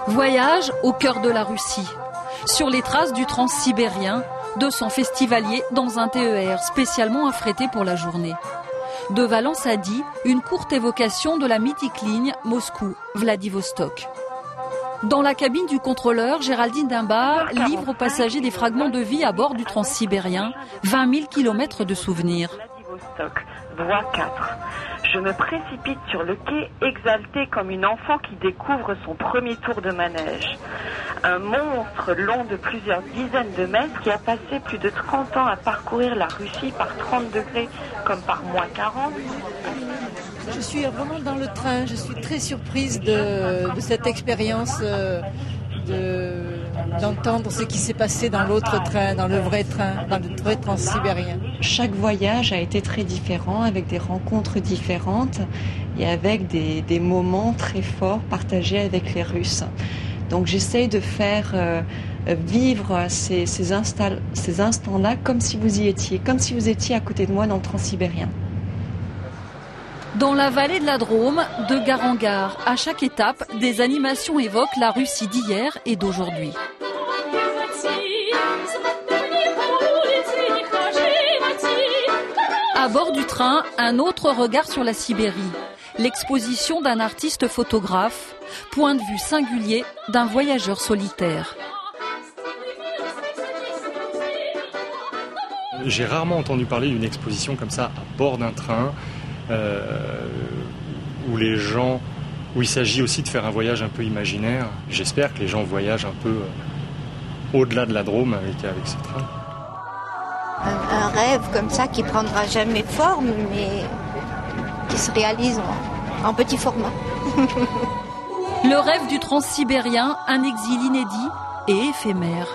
Voyage au cœur de la Russie, sur les traces du transsibérien, 200 festivaliers dans un TER spécialement affrété pour la journée. De Valence à Die, une courte évocation de la mythique ligne Moscou-Vladivostok. Dans la cabine du contrôleur, Géraldine Dimbar livre aux passagers des fragments de vie à bord du transsibérien, 20 000 kilomètres de souvenirs. Vladivostok, voie 4. Je me précipite sur le quai, exaltée comme une enfant qui découvre son premier tour de manège. Un monstre long de plusieurs dizaines de mètres qui a passé plus de 30 ans à parcourir la Russie par 30 degrés comme par moins 40. Je suis vraiment dans le train, je suis très surprise de cette expérience d'entendre ce qui s'est passé dans l'autre train, dans le vrai transsibérien. Chaque voyage a été très différent, avec des rencontres différentes et avec des moments très forts partagés avec les Russes. Donc j'essaye de faire vivre ces instants-là comme si vous y étiez, comme si vous étiez à côté de moi dans le transsibérien. Dans la vallée de la Drôme, de gare en gare, à chaque étape, des animations évoquent la Russie d'hier et d'aujourd'hui. À bord du train, un autre regard sur la Sibérie. L'exposition d'un artiste photographe, point de vue singulier d'un voyageur solitaire. J'ai rarement entendu parler d'une exposition comme ça à bord d'un train, où il s'agit aussi de faire un voyage un peu imaginaire. J'espère que les gens voyagent un peu au-delà de la Drôme avec ce train. Un rêve comme ça qui prendra jamais forme, mais qui se réalise en petit format. Le rêve du transsibérien, un exil inédit et éphémère.